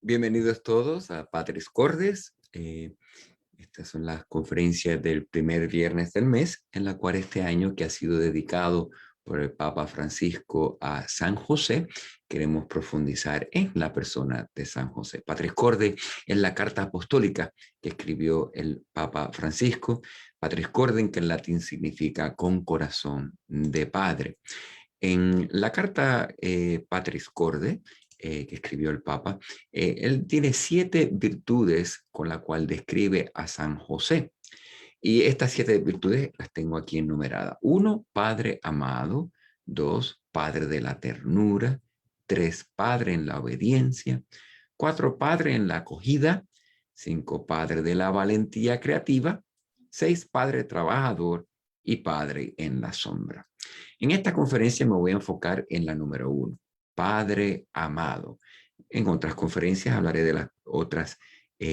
Bienvenidos todos a Patris Cordes. Estas son las conferencias del primer viernes del mes, en la cual este año, que ha sido dedicado por el Papa Francisco a San José, queremos profundizar en la persona de San José. Patris Corde es la carta apostólica que escribió el Papa Francisco. Patris Corde, que en latín significa con corazón de padre. En la carta Patris Corde, que escribió el Papa, él tiene 7 virtudes con la cual describe a San José. Y estas 7 virtudes las tengo aquí enumeradas. 1, Padre amado. 2, Padre de la ternura. 3, Padre en la obediencia. 4, Padre en la acogida. 5, Padre de la valentía creativa. 6, Padre trabajador. Y Padre en la sombra. En esta conferencia me voy a enfocar en la número 1, Padre amado. En otras conferencias hablaré de las otras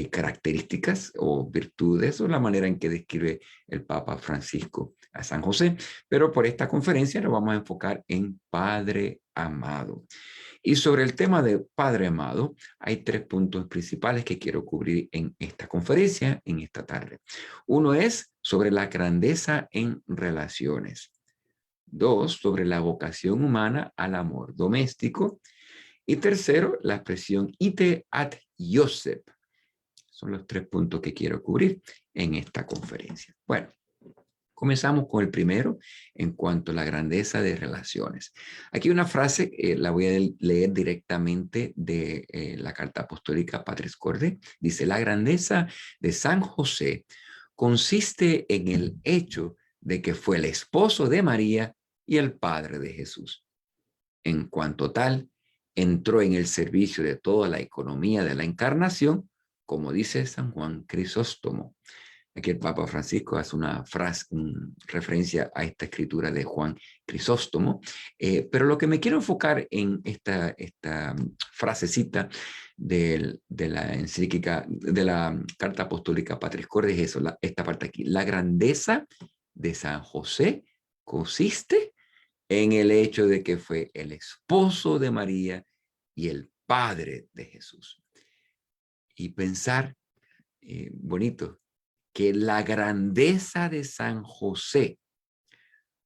características o virtudes o la manera en que describe el Papa Francisco a San José, pero por esta conferencia nos vamos a enfocar en Padre amado. Y sobre el tema de Padre amado, hay 3 puntos principales que quiero cubrir en esta conferencia, en esta tarde. Uno es sobre la grandeza en relaciones. 2, sobre la vocación humana al amor doméstico. Y tercero, la expresión ite ad Iosep. Son los 3 puntos que quiero cubrir en esta conferencia. Bueno, comenzamos con el primero en cuanto a la grandeza de relaciones. Aquí una frase, la voy a leer directamente de la carta apostólica Patris Corde. Dice, la grandeza de San José consiste en el hecho de que fue el esposo de María y el padre de Jesús. En cuanto tal, entró en el servicio de toda la economía de la encarnación, como dice San Juan Crisóstomo. Aquí el Papa Francisco hace una frase, referencia a esta escritura de Juan Crisóstomo, pero lo que me quiero enfocar en esta frasecita de la encíclica, de la carta apostólica Patris Corde, es eso, esta parte aquí. La grandeza de San José consiste en el hecho de que fue el esposo de María y el padre de Jesús. Y pensar, bonito, que la grandeza de San José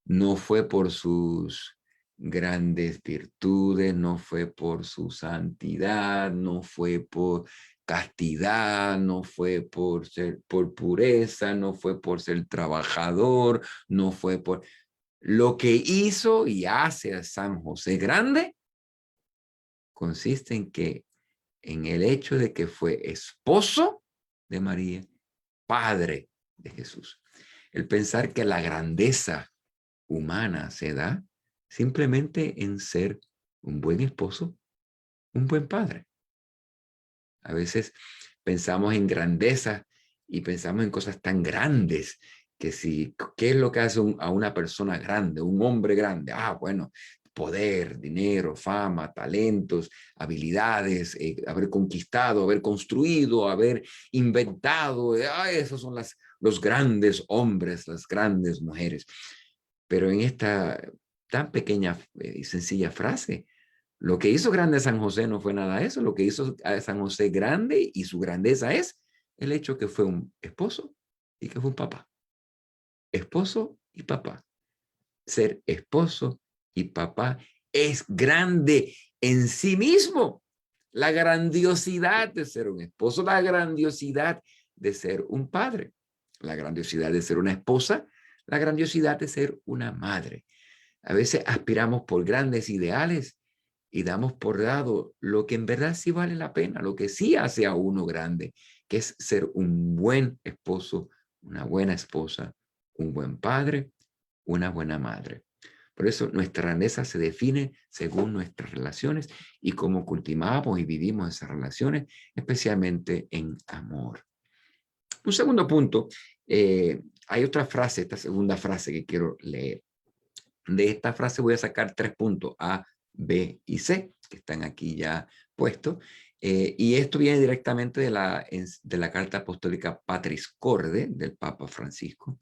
no fue por sus grandes virtudes, no fue por su santidad, no fue por castidad, no fue por pureza, no fue por ser trabajador, no fue por lo que hizo y hace a San José grande. Consiste en el hecho de que fue esposo de María, padre de Jesús. El pensar que la grandeza humana se da simplemente en ser un buen esposo, un buen padre. A veces pensamos en grandeza y pensamos en cosas tan grandes que si, ¿qué es lo que hace a una persona grande, un hombre grande? Bueno, poder, dinero, fama, talentos, habilidades, haber conquistado, haber construido, haber inventado. Esos son los grandes hombres, las grandes mujeres. Pero en esta tan pequeña y sencilla frase, lo que hizo grande a San José no fue nada de eso. Lo que hizo a San José grande y su grandeza es el hecho que fue un esposo y que fue un papá. Esposo y papá. Ser esposo y papá es grande en sí mismo. La grandiosidad de ser un esposo, la grandiosidad de ser un padre, la grandiosidad de ser una esposa, la grandiosidad de ser una madre. A veces aspiramos por grandes ideales y damos por dado lo que en verdad sí vale la pena, lo que sí hace a uno grande, que es ser un buen esposo, una buena esposa, un buen padre, una buena madre. Por eso nuestra grandeza se define según nuestras relaciones y cómo cultivamos y vivimos esas relaciones, especialmente en amor. Un segundo punto, hay otra frase, esta segunda frase que quiero leer. De esta frase voy a sacar 3 puntos, A, B y C, que están aquí ya puestos. Y esto viene directamente de la carta apostólica Patris Corde del Papa Francisco.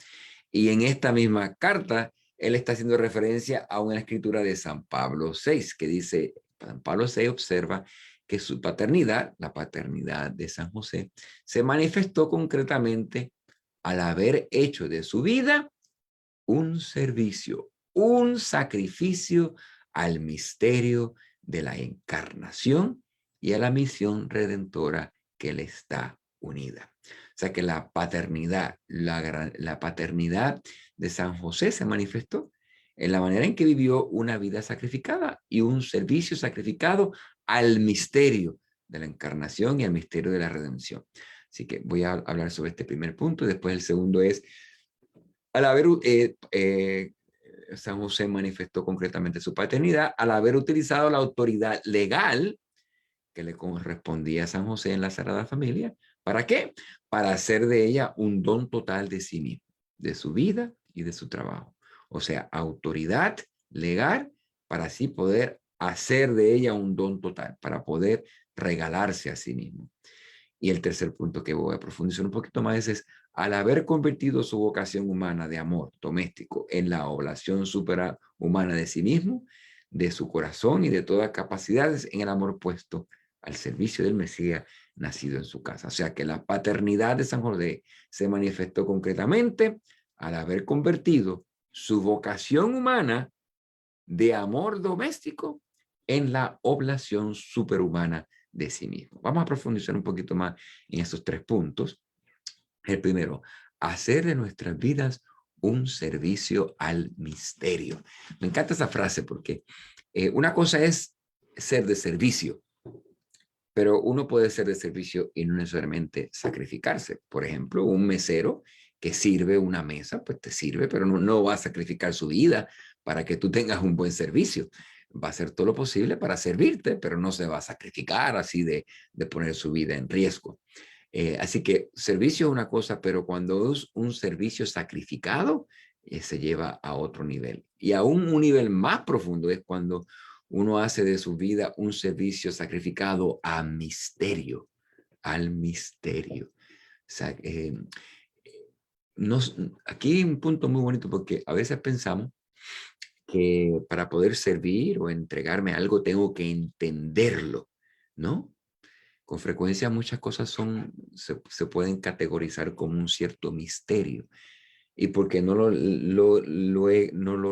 Y en esta misma carta, él está haciendo referencia a una escritura de San Pablo VI, que dice, San Pablo VI observa que su paternidad, la paternidad de San José, se manifestó concretamente al haber hecho de su vida un servicio, un sacrificio al misterio de la encarnación y a la misión redentora que le está unida. O sea que la paternidad, la paternidad de San José se manifestó en la manera en que vivió una vida sacrificada y un servicio sacrificado al misterio de la encarnación y al misterio de la redención. Así que voy a hablar sobre este primer punto. Después el segundo es, al haber San José manifestó concretamente su paternidad, al haber utilizado la autoridad legal que le correspondía a San José en la Sagrada Familia. ¿Para qué? Para hacer de ella un don total de sí mismo, de su vida y de su trabajo. O sea, autoridad legal para así poder hacer de ella un don total, para poder regalarse a sí mismo. Y el tercer punto que voy a profundizar un poquito más es al haber convertido su vocación humana de amor doméstico en la oblación superhumana de sí mismo, de su corazón y de todas capacidades en el amor puesto al servicio del Mesías nacido en su casa. O sea que la paternidad de San José se manifestó concretamente al haber convertido su vocación humana de amor doméstico en la oblación superhumana de sí mismo. Vamos a profundizar un poquito más en esos tres puntos. El primero, hacer de nuestras vidas un servicio al misterio. Me encanta esa frase porque una cosa es ser de servicio, pero uno puede ser de servicio y no necesariamente sacrificarse. Por ejemplo, un mesero que sirve una mesa, pues te sirve, pero no va a sacrificar su vida para que tú tengas un buen servicio. Va a hacer todo lo posible para servirte, pero no se va a sacrificar así de poner su vida en riesgo. Así que servicio es una cosa, pero cuando es un servicio sacrificado, se lleva a otro nivel. Y aún un nivel más profundo es cuando uno hace de su vida un servicio sacrificado a misterio, al misterio. O sea, aquí hay un punto muy bonito porque a veces pensamos que para poder servir o entregarme algo tengo que entenderlo, ¿no? Con frecuencia muchas cosas se pueden categorizar como un cierto misterio. Y porque no lo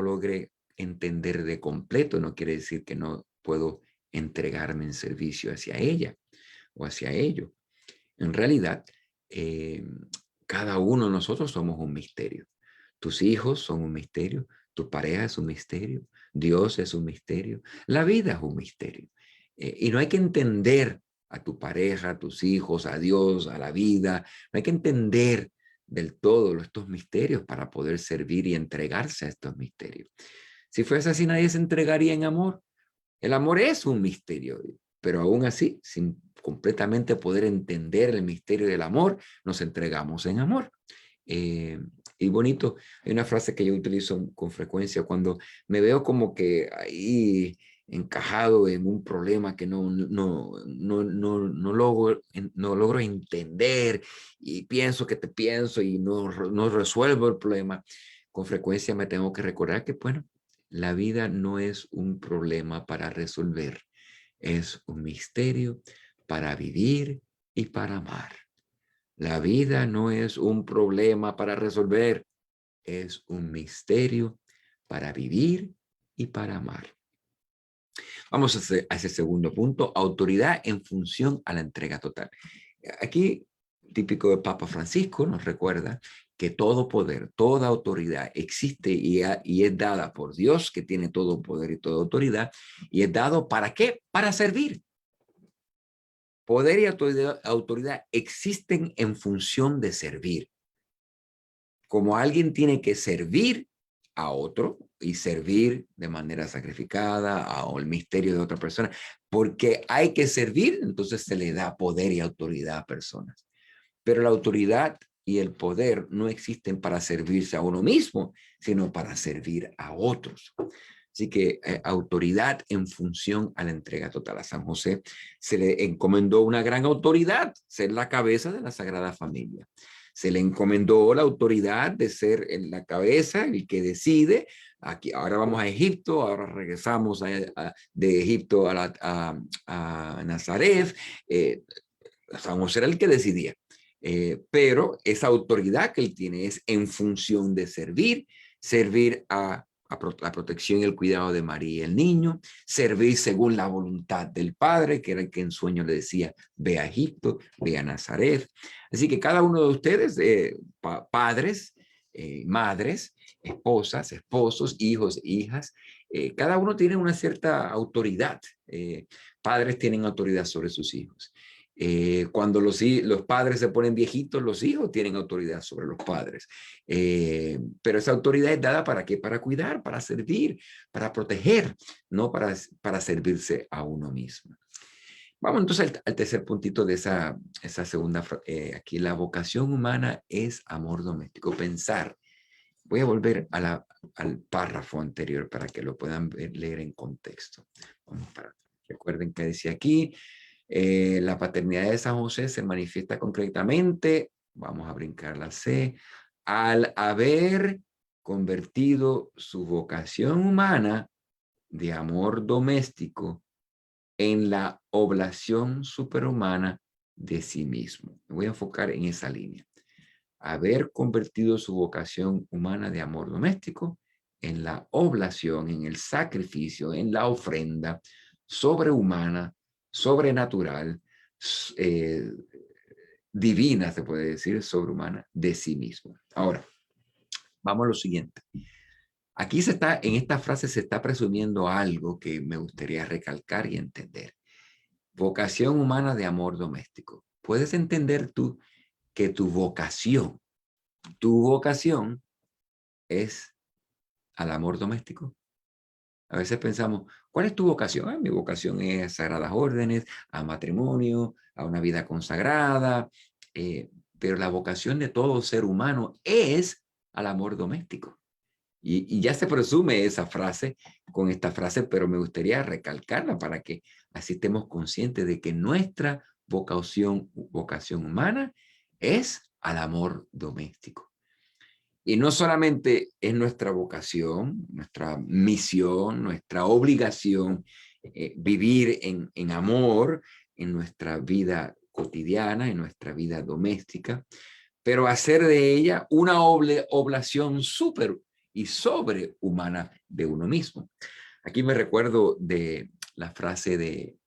logré entender de completo, no quiere decir que no puedo entregarme en servicio hacia ella o hacia ello. En realidad, eh, cada uno de nosotros somos un misterio. Tus hijos son un misterio, tu pareja es un misterio, Dios es un misterio, la vida es un misterio. Y no hay que entender a tu pareja, a tus hijos, a Dios, a la vida, no hay que entender del todo estos misterios para poder servir y entregarse a estos misterios. Si fuese así, nadie se entregaría en amor. El amor es un misterio, pero aún así, sin completamente poder entender el misterio del amor, nos entregamos en amor. Eh, y bonito, hay una frase que yo utilizo con frecuencia cuando me veo como que ahí encajado en un problema que no logro entender y pienso que te pienso y no resuelvo el problema. Con frecuencia me tengo que recordar que, bueno, la vida no es un problema para resolver, es un misterio para vivir y para amar. La vida no es un problema para resolver, es un misterio para vivir y para amar. Vamos a ese segundo punto, autoridad en función a la entrega total. Aquí, típico de Papa Francisco, nos recuerda que todo poder, toda autoridad existe y es dada por Dios, que tiene todo poder y toda autoridad, y es dado ¿para qué? Para servir. Poder y autoridad existen en función de servir. Como alguien tiene que servir a otro y servir de manera sacrificada al misterio de otra persona, porque hay que servir, entonces se le da poder y autoridad a personas. Pero la autoridad y el poder no existen para servirse a uno mismo, sino para servir a otros. Así que autoridad en función a la entrega total. A San José se le encomendó una gran autoridad, ser la cabeza de la Sagrada Familia. se le encomendó la autoridad de ser en la cabeza, el que decide. Aquí, ahora vamos a Egipto, ahora regresamos de Egipto a Nazaret. San José era el que decidía. Pero esa autoridad que él tiene es en función de servir a la protección y el cuidado de María y el niño, servir según la voluntad del Padre, que era el que en sueño le decía, ve a Egipto, ve a Nazaret. Así que cada uno de ustedes, padres, madres, esposas, esposos, hijos, hijas, cada uno tiene una cierta autoridad. Padres tienen autoridad sobre sus hijos. Cuando los padres se ponen viejitos, los hijos tienen autoridad sobre los padres. Pero esa autoridad es dada ¿para qué? Para cuidar, para servir, para proteger, no para servirse a uno mismo. Vamos entonces al tercer puntito de esa segunda. Aquí la vocación humana es amor doméstico. Pensar. Voy a volver al párrafo anterior para que lo puedan leer en contexto. Recuerden que decía aquí, la paternidad de San José se manifiesta concretamente, vamos a brincar la C, al haber convertido su vocación humana de amor doméstico en la oblación superhumana de sí mismo. Me voy a enfocar en esa línea. Haber convertido su vocación humana de amor doméstico en la oblación, en el sacrificio, en la ofrenda sobrehumana, sobrenatural, divina, se puede decir, sobrehumana, de sí mismo. Ahora, vamos a lo siguiente. Aquí en esta frase se está presumiendo algo que me gustaría recalcar y entender. Vocación humana de amor doméstico. ¿Puedes entender tú que tu vocación es al amor doméstico? A veces pensamos, ¿cuál es tu vocación? Mi vocación es a sagradas órdenes, a matrimonio, a una vida consagrada, pero la vocación de todo ser humano es al amor doméstico. Y ya se presume esa frase con esta frase, pero me gustaría recalcarla para que así estemos conscientes de que nuestra vocación humana es al amor doméstico. Y no solamente es nuestra vocación, nuestra misión, nuestra obligación vivir en amor en nuestra vida cotidiana, en nuestra vida doméstica, pero hacer de ella una oblación súper y sobrehumana de uno mismo. Aquí me recuerdo de la frase de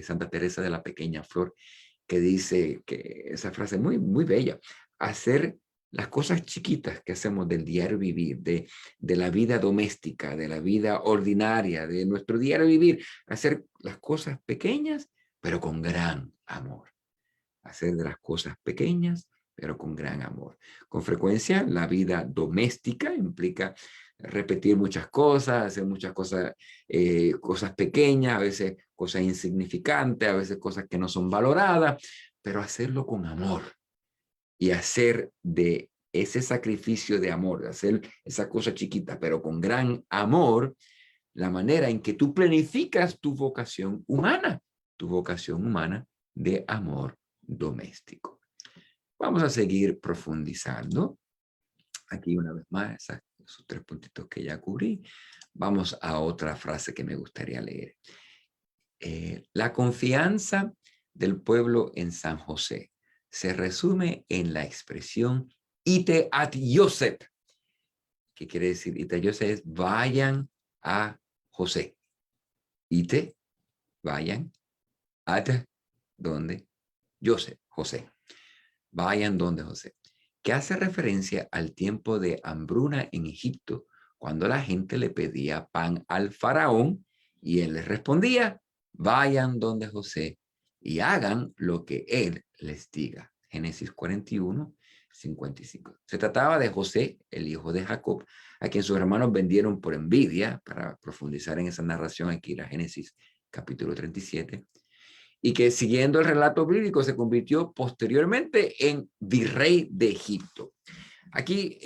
Santa Teresa de la Pequeña Flor, que dice que esa frase muy, muy bella, hacer las cosas chiquitas que hacemos del diario vivir, de la vida doméstica, de la vida ordinaria, de nuestro diario vivir, hacer las cosas pequeñas, pero con gran amor. Hacer de las cosas pequeñas, pero con gran amor. Con frecuencia, la vida doméstica implica repetir muchas cosas, hacer muchas cosas, cosas pequeñas, a veces cosas insignificantes, a veces cosas que no son valoradas, pero hacerlo con amor y hacer de ese sacrificio de amor, de hacer esa cosa chiquita, pero con gran amor, la manera en que tú planificas tu vocación humana de amor doméstico. Vamos a seguir profundizando. Aquí una vez más, esos 3 puntitos que ya cubrí. Vamos a otra frase que me gustaría leer. La confianza del pueblo en San José se resume en la expresión ite ad Yosef. ¿Qué quiere decir ite ad Yosef? Es vayan a José. Ite, vayan, ad, donde, José. Vayan donde José, que hace referencia al tiempo de hambruna en Egipto, cuando la gente le pedía pan al faraón y él les respondía, vayan donde José y hagan lo que él les diga. Génesis 41, 55. Se trataba de José, el hijo de Jacob, a quien sus hermanos vendieron por envidia. Para profundizar en esa narración, aquí la Génesis capítulo 37. Y que siguiendo el relato bíblico se convirtió posteriormente en virrey de Egipto. Aquí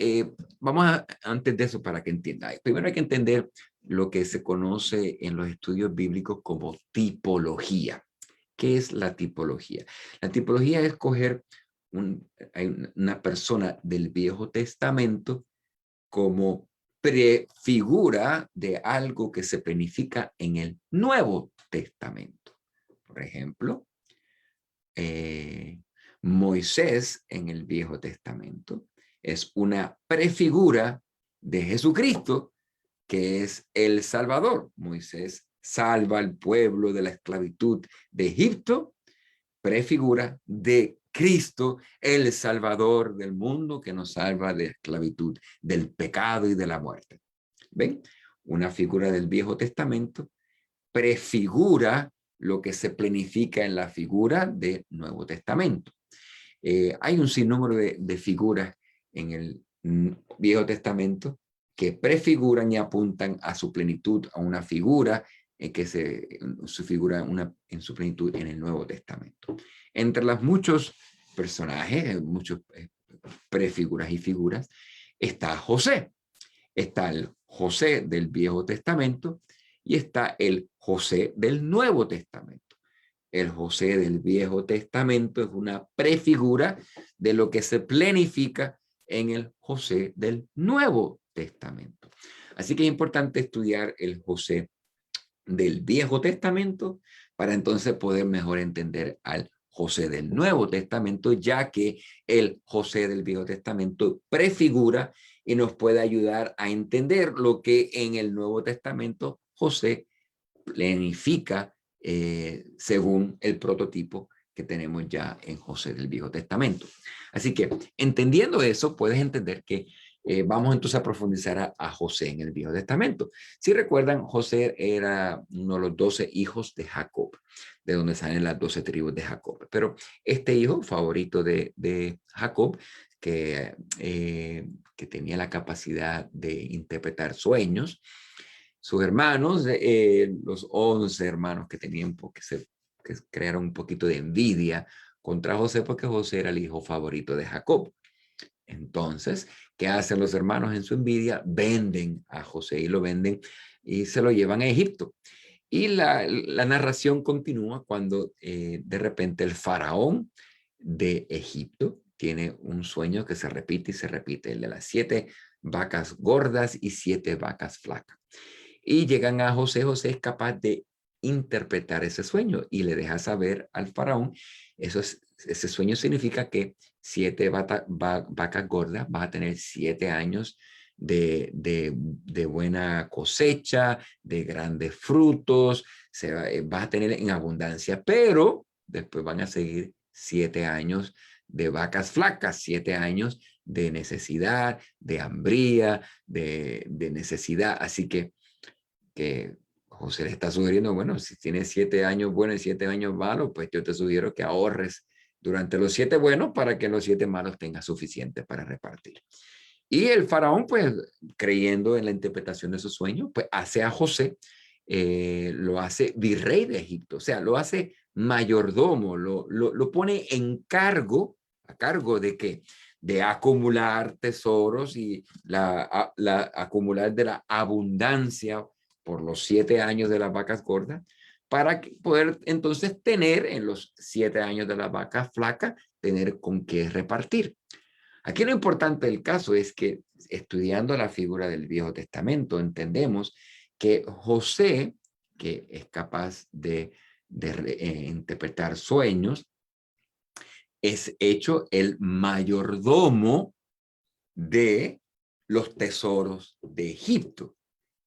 antes de eso, para que entiendan, primero hay que entender lo que se conoce en los estudios bíblicos como tipología. ¿Qué es la tipología? La tipología es coger hay una persona del Viejo Testamento como prefigura de algo que se planifica en el Nuevo Testamento. Por ejemplo, Moisés en el Viejo Testamento es una prefigura de Jesucristo, que es el Salvador. Moisés salva al pueblo de la esclavitud de Egipto, prefigura de Cristo, el Salvador del mundo, que nos salva de la esclavitud, del pecado y de la muerte. ¿Ven? Una figura del Viejo Testamento prefigura lo que se planifica en la figura del Nuevo Testamento. Hay un sinnúmero de figuras en el Viejo Testamento que prefiguran y apuntan a su plenitud, a una figura que su figura en su plenitud en el Nuevo Testamento. Entre los muchos personajes, muchos prefiguras y figuras, está José. Está el José del Viejo Testamento y está el José del Nuevo Testamento. El José del Viejo Testamento es una prefigura de lo que se planifica en el José del Nuevo Testamento. Así que es importante estudiar el José del Viejo Testamento para entonces poder mejor entender al José del Nuevo Testamento, ya que el José del Viejo Testamento prefigura y nos puede ayudar a entender lo que en el Nuevo Testamento José planifica según el prototipo que tenemos ya en José del Viejo Testamento. Así que entendiendo eso, puedes entender que vamos entonces a profundizar a José en el Viejo Testamento. Si recuerdan, José era uno de los 12 hijos de Jacob, de donde salen las 12 tribus de Jacob. Pero este hijo favorito de Jacob, que tenía la capacidad de interpretar sueños, sus hermanos, los 11 hermanos que tenían, que crearon un poquito de envidia contra José, porque José era el hijo favorito de Jacob. Entonces, ¿qué hacen los hermanos en su envidia? Venden a José y lo venden y se lo llevan a Egipto. Y la narración continúa cuando de repente el faraón de Egipto tiene un sueño que se repite y se repite, el de las 7 vacas gordas y 7 vacas flacas. Y llegan a José. José es capaz de interpretar ese sueño y le deja saber al faraón, ese sueño significa que 7 vacas gordas van a tener 7 años de buena cosecha, de grandes frutos, va a tener en abundancia, pero después van a seguir 7 años de vacas flacas, 7 años de necesidad, de hambría, de necesidad. Así que José le está sugiriendo, bueno, si tienes 7 años buenos y 7 años malos, pues yo te sugiero que ahorres durante los 7 buenos para que los 7 malos tengas suficiente para repartir. Y el faraón, pues, creyendo en la interpretación de su sueño, pues hace a José, lo hace virrey de Egipto, o sea, lo hace mayordomo, lo pone en cargo, a cargo de qué, de acumular tesoros y acumular de la abundancia por los 7 años de las vacas gordas, para poder entonces tener en los 7 años de las vacas flacas, tener con qué repartir. Aquí lo importante del caso es que estudiando la figura del Viejo Testamento, entendemos que José, que es capaz de interpretar sueños, es hecho el mayordomo de los tesoros de Egipto.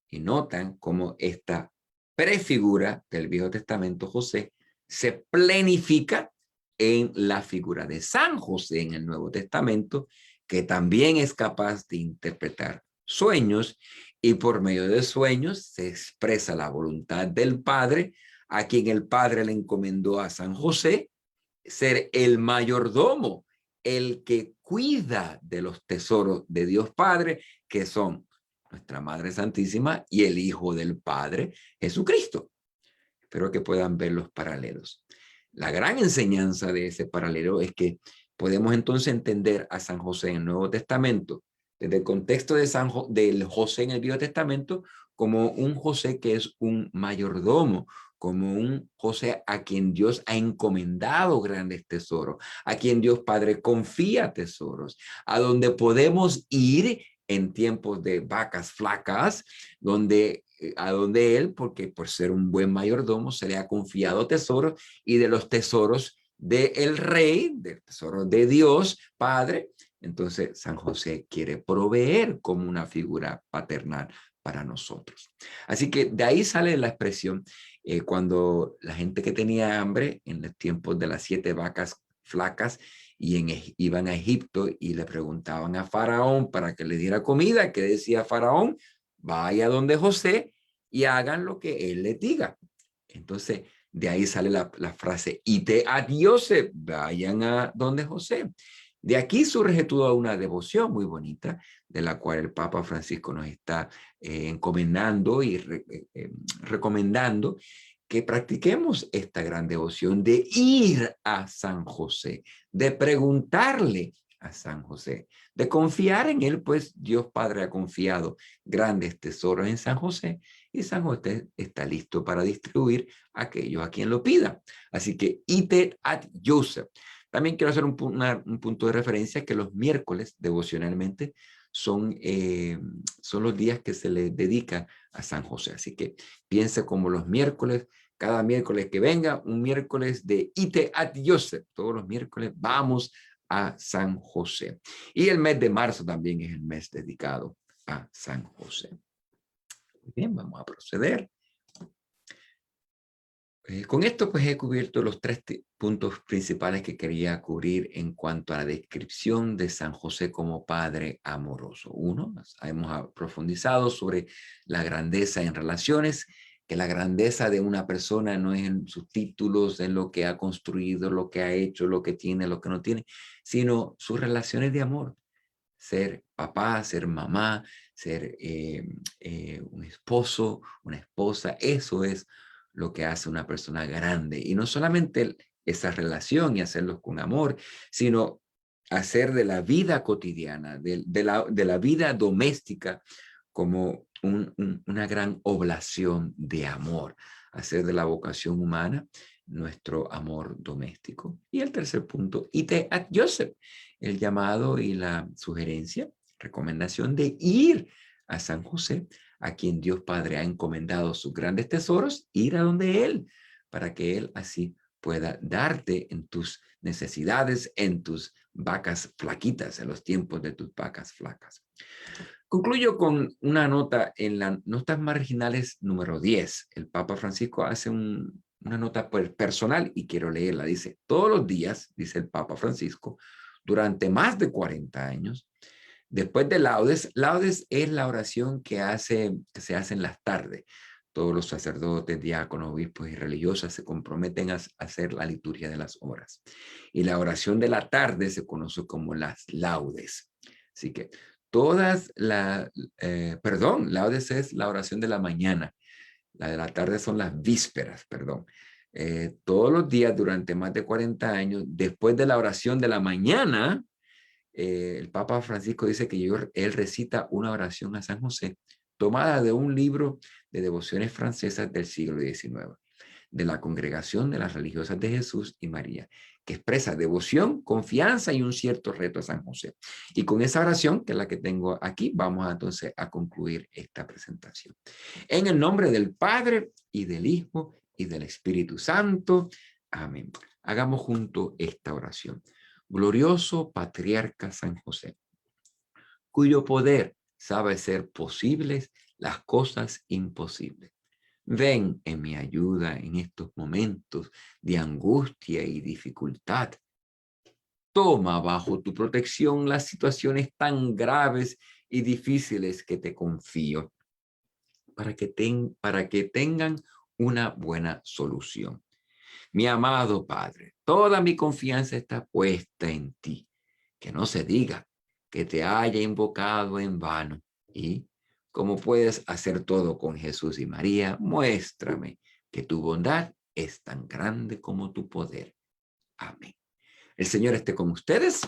Y notan cómo esta prefigura del Viejo Testamento, José, se planifica en la figura de San José en el Nuevo Testamento, que también es capaz de interpretar sueños, y por medio de sueños se expresa la voluntad del Padre, a quien el Padre le encomendó a San José ser el mayordomo, el que cuida de los tesoros de Dios Padre, que son nuestra Madre Santísima y el Hijo del Padre, Jesucristo. Espero que puedan ver los paralelos. La gran enseñanza de ese paralelo es que podemos entonces entender a San José en el Nuevo Testamento, desde el contexto del José en el Viejo Testamento, como un José que es un mayordomo, como un José a quien Dios ha encomendado grandes tesoros, a quien Dios Padre confía tesoros, a donde podemos ir en tiempos de vacas flacas, a donde él, porque por ser un buen mayordomo, se le ha confiado tesoros, y de los tesoros del rey, del tesoro de Dios Padre. Entonces San José quiere proveer como una figura paternal para nosotros. Así que de ahí sale la expresión, cuando la gente que tenía hambre en los tiempos de las 7 vacas flacas iban a Egipto y le preguntaban a Faraón para que le diera comida, que decía Faraón: vaya donde José y hagan lo que él les diga. Entonces, de ahí sale la frase, ite ad Yosef, vayan a donde José. De aquí surge toda una devoción muy bonita, de la cual el Papa Francisco nos está encomendando y recomendando que practiquemos esta gran devoción de ir a San José, de preguntarle a San José, de confiar en él, pues Dios Padre ha confiado grandes tesoros en San José, y San José está listo para distribuir a aquellos a quien lo pida. Así que ite ad Yosef. También quiero hacer un punto de referencia, que los miércoles devocionalmente son los días que se le dedica a San José. Así que piense como los miércoles, cada miércoles que venga, un miércoles de ite ad Yosef. Todos los miércoles vamos a San José. Y el mes de marzo también es el mes dedicado a San José. Muy bien, vamos a proceder. Con esto pues he cubierto los 3 puntos principales que quería cubrir en cuanto a la descripción de San José como padre amoroso. Uno, hemos profundizado sobre la grandeza en relaciones, que la grandeza de una persona no es en sus títulos, en lo que ha construido, lo que ha hecho, lo que tiene, lo que no tiene, sino sus relaciones de amor. Ser papá, ser mamá, ser un esposo, una esposa, eso es lo que hace una persona grande. Y no solamente esa relación y hacerlo con amor, sino hacer de la vida cotidiana, de la vida doméstica, como una gran oblación de amor. Hacer de la vocación humana nuestro amor doméstico. Y el tercer punto, ite ad Yosef, el llamado y la sugerencia, recomendación de ir a San José, a quien Dios Padre ha encomendado sus grandes tesoros, ir a donde Él, para que Él así pueda darte en tus necesidades, en tus vacas flaquitas, en los tiempos de tus vacas flacas. Concluyo con una nota en las notas marginales número 10. El Papa Francisco hace una nota personal y quiero leerla. Dice: todos los días, dice el Papa Francisco, durante más de 40 años, después de laudes, laudes es la oración que se hace en las tardes. Todos los sacerdotes, diáconos, obispos y religiosas se comprometen a hacer la liturgia de las horas. Y la oración de la tarde se conoce como las laudes. Así que laudes es la oración de la mañana. La de la tarde son las vísperas, perdón. Todos los días durante más de 40 años, después de la oración de la mañana, el Papa Francisco dice que él recita una oración a San José, tomada de un libro de devociones francesas del siglo XIX, de la Congregación de las Religiosas de Jesús y María, que expresa devoción, confianza y un cierto reto a San José. Y con esa oración, que es la que tengo aquí, vamos entonces a concluir esta presentación. En el nombre del Padre, y del Hijo, y del Espíritu Santo. Amén. Hagamos juntos esta oración. Glorioso Patriarca San José, cuyo poder sabe hacer posibles las cosas imposibles. Ven en mi ayuda en estos momentos de angustia y dificultad. Toma bajo tu protección las situaciones tan graves y difíciles que te confío, para que tengan una buena solución. Mi amado Padre, toda mi confianza está puesta en ti. Que no se diga que te haya invocado en vano. Y como puedes hacer todo con Jesús y María, muéstrame que tu bondad es tan grande como tu poder. Amén. El Señor esté con ustedes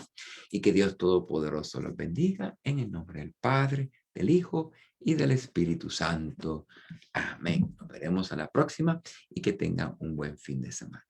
y que Dios Todopoderoso los bendiga en el nombre del Padre, del Hijo y del Espíritu Santo. Amén. Nos veremos a la próxima y que tengan un buen fin de semana.